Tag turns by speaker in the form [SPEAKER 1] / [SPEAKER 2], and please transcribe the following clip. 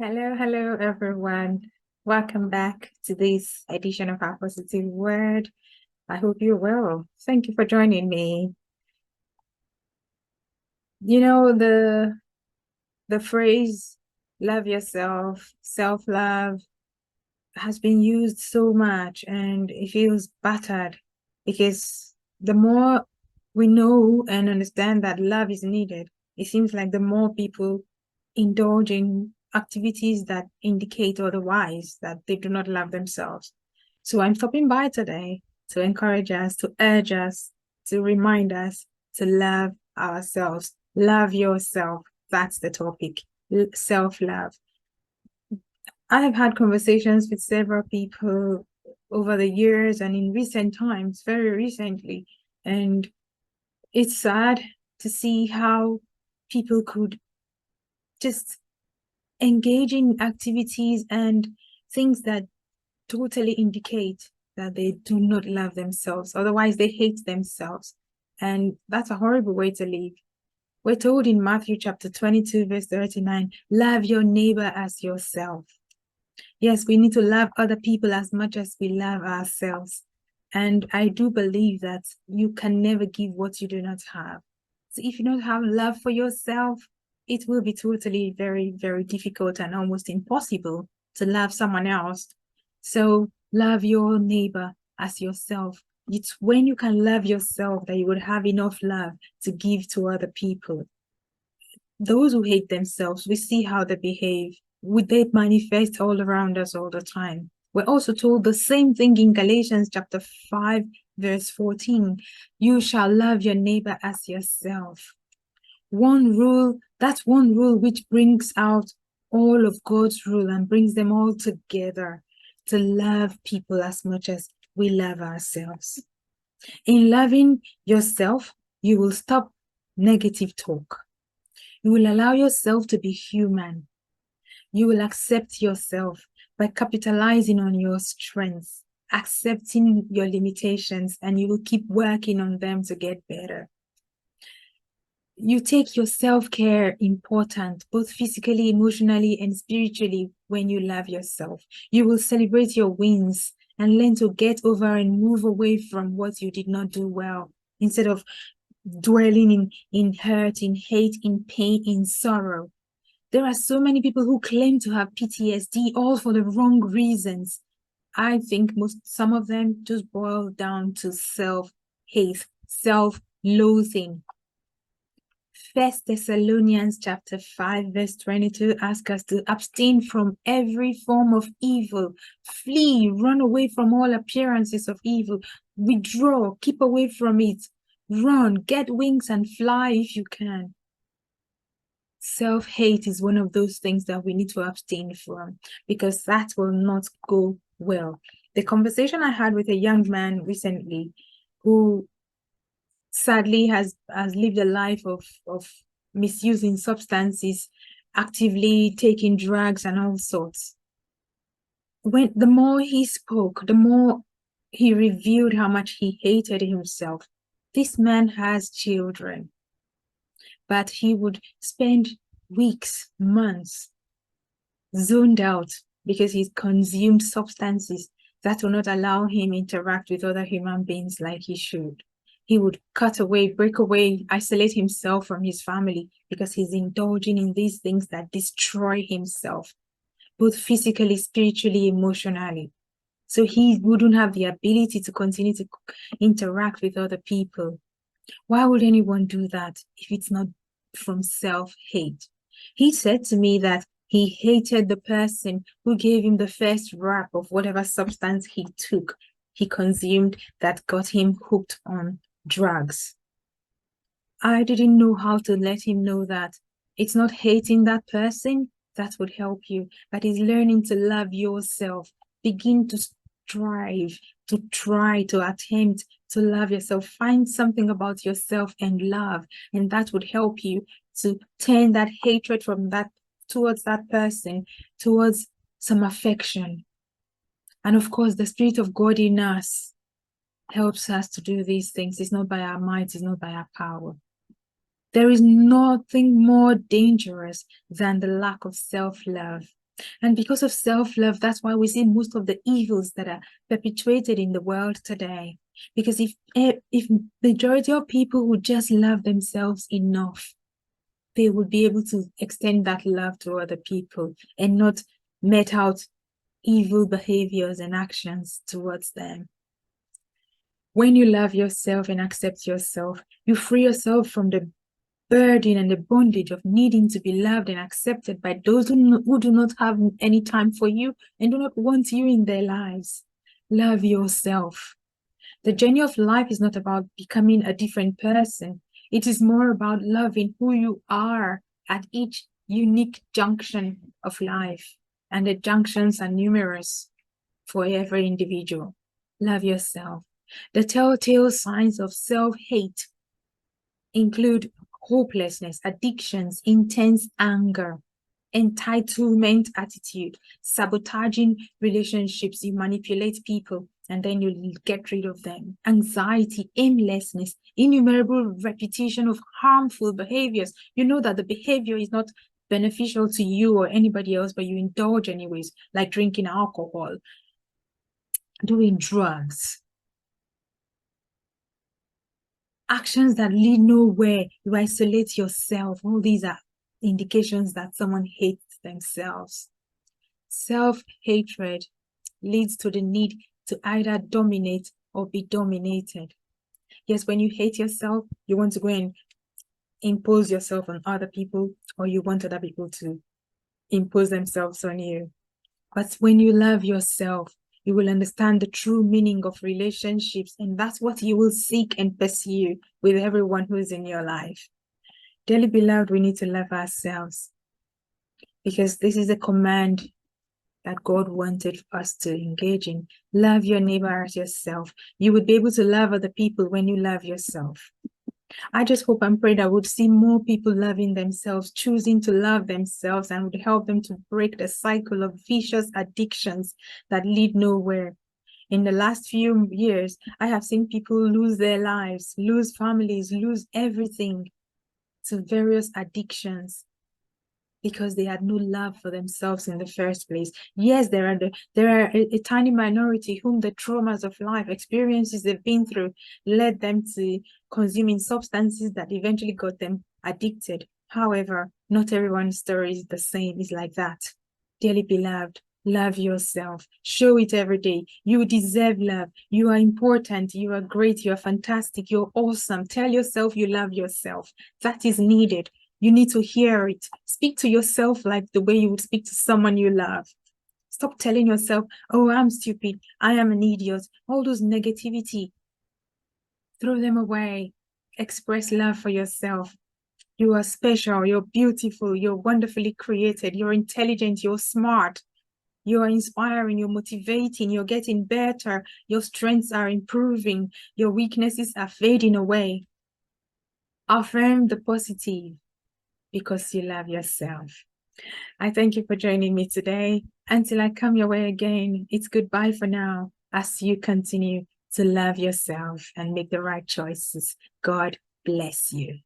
[SPEAKER 1] Hello, everyone. Welcome back to this edition of Our Positive Word. I hope you're well. Thank you for joining me. You know, the phrase love yourself, self-love has been used so much and it feels battered because the more we know and understand that love is needed, it seems like the more people indulge in activities that indicate otherwise, that they do not love themselves. So I'm stopping by today to encourage us, to urge us, to remind us to love ourselves. Love yourself. That's the topic. Self-love. I have had conversations with several people over the years and in recent times, very recently, and it's sad to see how people could just engage in activities and things that totally indicate that they do not love themselves. Otherwise, they hate themselves. And that's a horrible way to live. We're told in Matthew chapter 22, verse 39, love your neighbor as yourself. Yes, we need to love other people as much as we love ourselves. And I do believe that you can never give what you do not have. So if you don't have love for yourself, it will be totally very, very difficult and almost impossible to love someone else. So love your neighbor as yourself. It's when you can love yourself that you would have enough love to give to other people. Those who hate themselves, we see how they behave. Would they manifest all around us all the time? We're also told the same thing in Galatians chapter 5, verse 14. You shall love your neighbor as yourself. That's one rule which brings out all of God's rule and brings them all together to love people as much as we love ourselves. In loving yourself, you will stop negative talk. You will allow yourself to be human. You will accept yourself by capitalizing on your strengths, accepting your limitations, and you will keep working on them to get better. You take your self-care important, both physically, emotionally, and spiritually when you love yourself. You will celebrate your wins and learn to get over and move away from what you did not do well, instead of dwelling in hurt, in hate, in pain, in sorrow. There are so many people who claim to have PTSD, all for the wrong reasons. I think some of them just boil down to self-hate, self-loathing. 1 Thessalonians chapter 5, verse 22 asks us to abstain from every form of evil, flee, run away from all appearances of evil, withdraw, keep away from it, run, get wings and fly if you can. Self-hate is one of those things that we need to abstain from because that will not go well. The conversation I had with a young man recently who sadly has lived a life of misusing substances, actively taking drugs and all sorts. The more he spoke, the more he revealed how much he hated himself. This man has children, but he would spend weeks, months zoned out because he's consumed substances that will not allow him interact with other human beings like he should. He would cut away, break away, isolate himself from his family because he's indulging in these things that destroy himself, both physically, spiritually, emotionally. So he wouldn't have the ability to continue to interact with other people. Why would anyone do that if it's not from self-hate? He said to me that he hated the person who gave him the first wrap of whatever substance he consumed that got him hooked on drugs. I didn't know how to let him know that it's not hating that person that would help you, but it's learning to love yourself. Begin to strive, to try, to attempt to love yourself. Find something about yourself and love, and that would help you to turn that hatred from that towards that person towards some affection. And of course, the Spirit of God in us helps us to do these things. It's not by our might, it's not by our power. There is nothing more dangerous than the lack of self-love. And because of self-love, that's why we see most of the evils that are perpetuated in the world today. Because if majority of people would just love themselves enough, they would be able to extend that love to other people and not met out evil behaviors and actions towards them. When you love yourself and accept yourself, you free yourself from the burden and the bondage of needing to be loved and accepted by those who do not have any time for you and do not want you in their lives. Love yourself. The journey of life is not about becoming a different person. It is more about loving who you are at each unique junction of life. And the junctions are numerous for every individual. Love yourself. The telltale signs of self-hate include hopelessness, addictions, intense anger, entitlement attitude, sabotaging relationships. You manipulate people and then you get rid of them. Anxiety, aimlessness, innumerable repetition of harmful behaviors. You know that the behavior is not beneficial to you or anybody else, but you indulge anyways, like drinking alcohol, doing drugs. Actions that lead nowhere. You isolate yourself. All these are indications that someone hates themselves. Self-hatred leads to the need to either dominate or be dominated. Yes, when you hate yourself, you want to go and impose yourself on other people, or you want other people to impose themselves on you. But when you love yourself, you will understand the true meaning of relationships, and that's what you will seek and pursue with everyone who is in your life. Dearly beloved, we need to love ourselves, because this is a command that God wanted us to engage in. Love your neighbor as yourself. You would be able to love other people when you love yourself. I just hope and pray that we'd see more people loving themselves, choosing to love themselves, and would help them to break the cycle of vicious addictions that lead nowhere. In the last few years, I have seen people lose their lives, lose families, lose everything to various addictions, because they had no love for themselves in the first place. Yes, there are a tiny minority whom the traumas of life, experiences they've been through, led them to consuming substances that eventually got them addicted. However, not everyone's story is the same. It's like that. Dearly beloved, love yourself. Show it every day. You deserve love. You are important. You are great. You are fantastic. You're awesome. Tell yourself you love yourself. That is needed. You need to hear it. Speak to yourself like the way you would speak to someone you love. Stop telling yourself, oh, I'm stupid, I am an idiot. All those negativity, throw them away. Express love for yourself. You are special, you're beautiful, you're wonderfully created, you're intelligent, you're smart, you're inspiring, you're motivating, you're getting better, your strengths are improving, your weaknesses are fading away. Affirm the positive, because you love yourself. I thank you for joining me today. Until I come your way again, it's goodbye for now, as you continue to love yourself and make the right choices. God bless you.